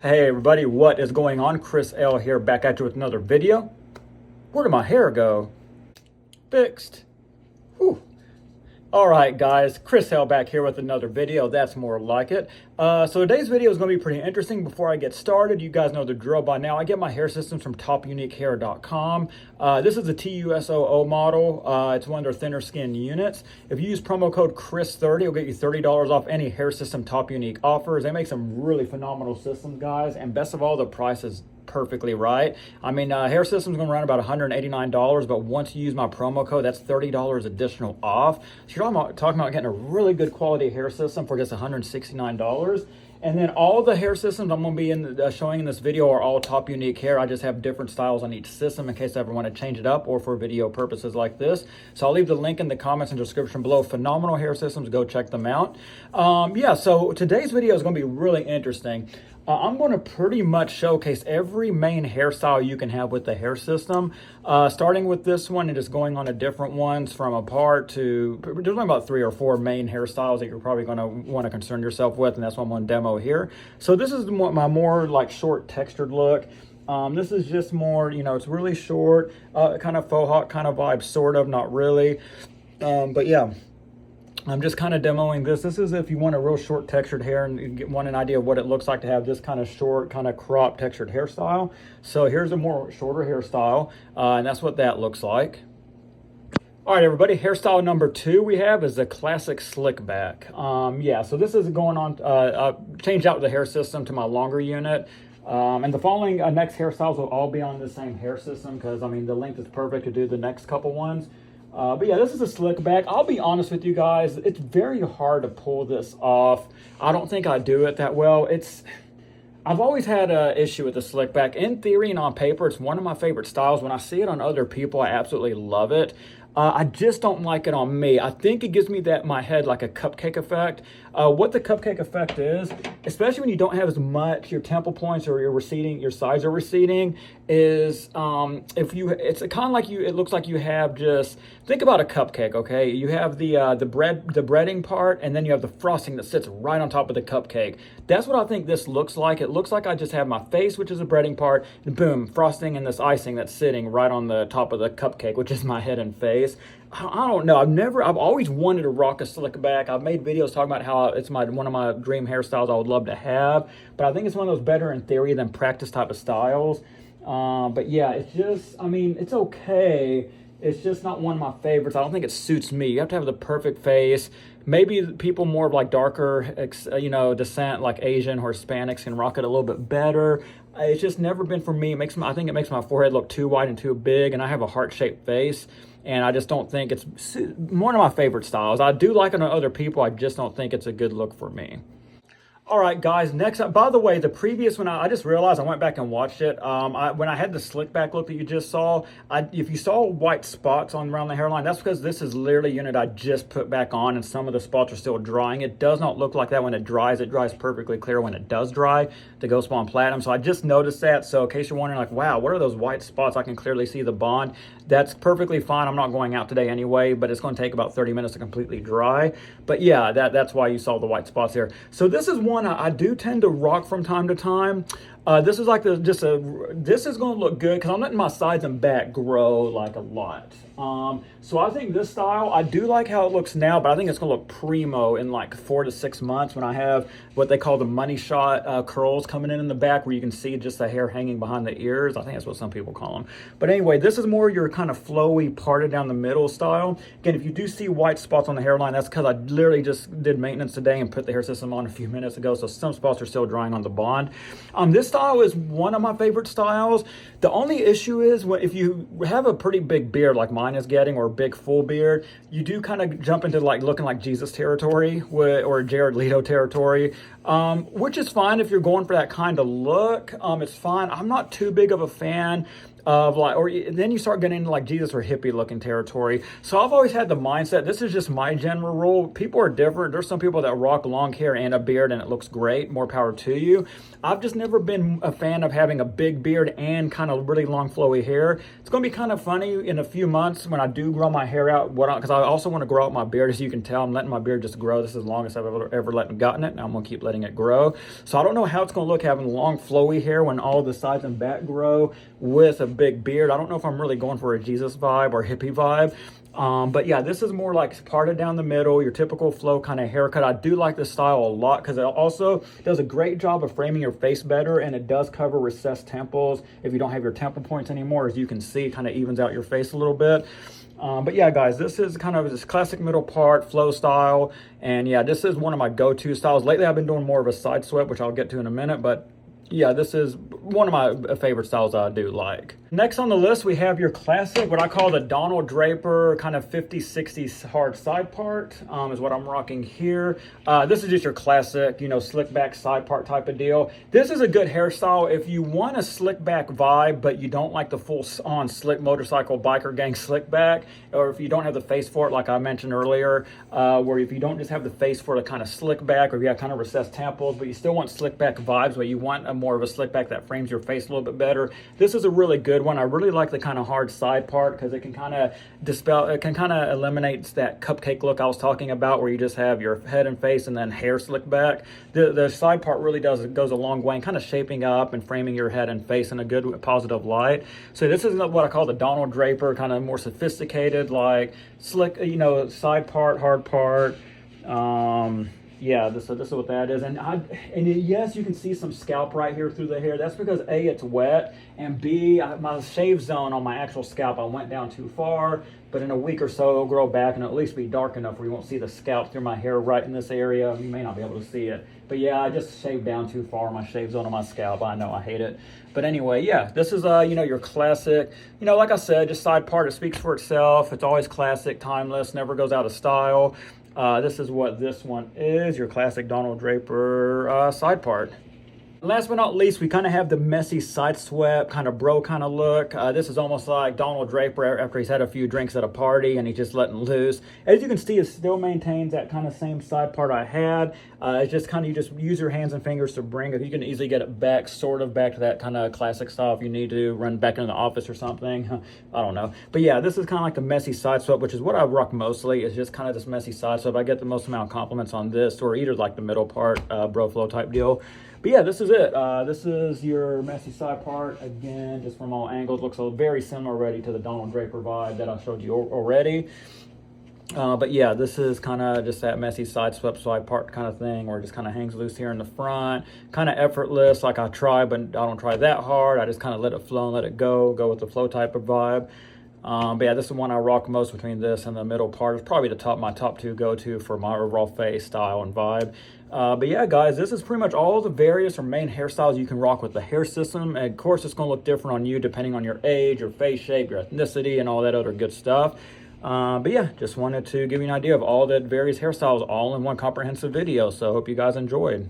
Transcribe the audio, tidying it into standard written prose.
Hey everybody, what is going on? Chris L here, back at you with another video. Where did my hair go? Fixed. Whew. All right, guys, Chris L back here with another video. That's more like it. So today's video is going to be pretty interesting. Before I get started, you guys know the drill by now. I get my hair systems from TopUniqueHair.com. This is a TUSOO model. It's one of their thinner skin units. If you use promo code Chris30, it'll get you $30 off any hair system Top Unique offers. They make some really phenomenal systems, guys, and best of all, the price is perfectly right. I mean, hair system's going to run about $189, but once you use my promo code, that's $30 additional off. So you're talking about getting a really good quality hair system for just $169. And then all the hair systems I'm going to be showing in this video are all Top Unique Hair. I just have different styles on each system in case I ever want to change it up or for video purposes like this. So I'll leave the link in the comments and description below. Phenomenal hair systems. Go check them out. Yeah, so today's video is going to be really interesting. I'm going to pretty much showcase every main hairstyle you can have with the hair system, starting with this one and just going on to different ones from a part to, there's only about 3 or 4 main hairstyles that you're probably going to want to concern yourself with, and that's what I'm going to demo here. So this is my more like short textured look. This is just more, you know, it's really short, kind of faux hawk kind of vibe, sort of, not really. But yeah. I'm just kind of demoing this. This is if you want a real short textured hair and want an idea of what it looks like to have this kind of short, kind of crop textured hairstyle. So here's a more shorter hairstyle, and that's what that looks like. All right, everybody, hairstyle number 2 we have is the classic slick back. Yeah, so this is going on, change out the hair system to my longer unit. And the following next hairstyles will all be on the same hair system because, I mean, the length is perfect to do the next couple ones. But yeah, this is a slick back. I'll be honest with you guys, it's very hard to pull this off. I don't think I do it that well. I've always had an issue with the slick back. In theory and on paper, it's one of my favorite styles. When I see it on other people, I absolutely love it. I just don't like it on me. I think it gives me my head like a cupcake effect. What the cupcake effect is, especially when you don't have as much, your temple points or your sides are receding, is it's kind of like it looks like you have just, think about a cupcake, okay? You have the breading part, and then you have the frosting that sits right on top of the cupcake. That's what I think this looks like. It looks like I just have my face, which is a breading part, and boom, frosting and this icing that's sitting right on the top of the cupcake, which is my head and face. I don't know. I've always wanted to rock a slick back. I've made videos talking about how it's one of my dream hairstyles I would love to have, but I think it's one of those better in theory than practice type of styles. But yeah, it's just, I mean, it's okay. It's just not one of my favorites. I don't think it suits me. You have to have the perfect face. Maybe people more of like darker, descent, like Asian or Hispanics can rock it a little bit better. It's just never been for me. I think it makes my forehead look too wide and too big, and I have a heart-shaped face, and I just don't think it's one of my favorite styles. I do like it on other people. I just don't think it's a good look for me. All right, guys, next up, by the way, the previous one, I just realized I went back and watched it. When I had the slick back look that you just saw, if you saw white spots around the hairline, that's because this is literally a unit I just put back on, and some of the spots are still drying. It does not look like that when it dries. It dries perfectly clear when it does dry, the Ghost Bond Platinum. So I just noticed that. So in case you're wondering, like, wow, what are those white spots? I can clearly see the bond. That's perfectly fine. I'm not going out today anyway, but it's going to take about 30 minutes to completely dry. But yeah, that's why you saw the white spots there. So this is one I do tend to rock from time to time. This is like this is going to look good because I'm letting my sides and back grow like a lot. So I think this style, I do like how it looks now, but I think it's going to look primo in like 4 to 6 months when I have what they call the money shot curls coming in the back where you can see just the hair hanging behind the ears. I think that's what some people call them. But anyway, this is more your kind of flowy parted down the middle style. Again, if you do see white spots on the hairline, that's because I literally just did maintenance today and put the hair system on a few minutes ago. So some spots are still drying on the bond. This style is one of my favorite styles. The only issue is if you have a pretty big beard like mine is getting, or a big full beard, you do kind of jump into like looking like Jesus territory or Jared Leto territory, which is fine if you're going for that kind of look. It's fine. I'm not too big of a fan of like, or then you start getting into like Jesus or hippie looking territory. So I've always had the mindset, this is just my general rule. People are different. There's some people that rock long hair and a beard and it looks great. More power to you. I've just never been a fan of having a big beard and kind of really long flowy hair. It's going to be kind of funny in a few months when I do grow my hair out, because I also want to grow out my beard. As you can tell, I'm letting my beard just grow. This is the longest I've ever let it gotten it. Now I'm going to keep letting it grow. So I don't know how it's going to look having long flowy hair when all the sides and back grow with a big beard. I don't know if I'm really going for a Jesus vibe or hippie vibe. But yeah, this is more like parted down the middle, your typical flow kind of haircut. I do like this style a lot because it also does a great job of framing your face better, and it does cover recessed temples. If you don't have your temple points anymore, as you can see, it kind of evens out your face a little bit. But yeah, guys, this is kind of this classic middle part flow style. And yeah, this is one of my go-to styles. Lately, I've been doing more of a side swept, which I'll get to in a minute, but yeah, this is one of my favorite styles I do like. Next on the list, we have your classic, what I call the Donald Draper kind of 50s, 60s hard side part, is what I'm rocking here. This is just your classic, you know, slick back side part type of deal. This is a good hairstyle if you want a slick back vibe, but you don't like the full on slick motorcycle biker gang slick back, or if you don't have the face for it, like I mentioned earlier, where if you don't just have the face for the kind of slick back, or if you have kind of recessed temples, but you still want slick back vibes, but you want a more of a slick back that frames your face a little bit better. This is a really good one. I really like the kind of hard side part because it can kind of eliminate that cupcake look I was talking about, where you just have your head and face and then hair slick back. The side part really goes a long way in kind of shaping up and framing your head and face in a good positive light. So this is what I call the Donald Draper, kind of more sophisticated, like slick, you know, side part, hard part. Yeah, this is what that is. And yes, you can see some scalp right here through the hair. That's because A, it's wet, and B, my shave zone on my actual scalp, I went down too far. But in a week or so, it'll grow back and it'll at least be dark enough where you won't see the scalp through my hair right in this area. You may not be able to see it. But yeah, I just shaved down too far my shave zone on my scalp. I know, I hate it. But anyway, yeah, this is, you know, your classic, you know, like I said, just side part. It speaks for itself. It's always classic, timeless, never goes out of style. This is what this one is, your classic Donald Draper side part. Last but not least, we kind of have the messy side swept, kind of bro kind of look. This is almost like Donald Draper after he's had a few drinks at a party and he's just letting loose. As you can see, it still maintains that kind of same side part I had. It's just kind of, you just use your hands and fingers to bring it. You can easily get it back, sort of back to that kind of classic style if you need to run back into the office or something. I don't know. But yeah, this is kind of like the messy side swept, which is what I rock mostly. It's just kind of this messy side swept. I get the most amount of compliments on this, or either like the middle part, bro flow type deal. But yeah, this is it. This is your messy side part. Again, just from all angles, looks very similar already to the Donald Draper vibe that I showed you already. But yeah, this is kind of just that messy side swept side part kind of thing, where it just kind of hangs loose here in the front. Kind of effortless, like I try, but I don't try that hard. I just kind of let it flow and let it go with the flow type of vibe. But yeah, this is the one I rock most between this and the middle part. It's probably my top two go-to for my overall face, style, and vibe. But yeah, guys, this is pretty much all the various or main hairstyles you can rock with the hair system. And of course, it's going to look different on you depending on your age, your face shape, your ethnicity, and all that other good stuff. But yeah, just wanted to give you an idea of all the various hairstyles all in one comprehensive video. So I hope you guys enjoyed.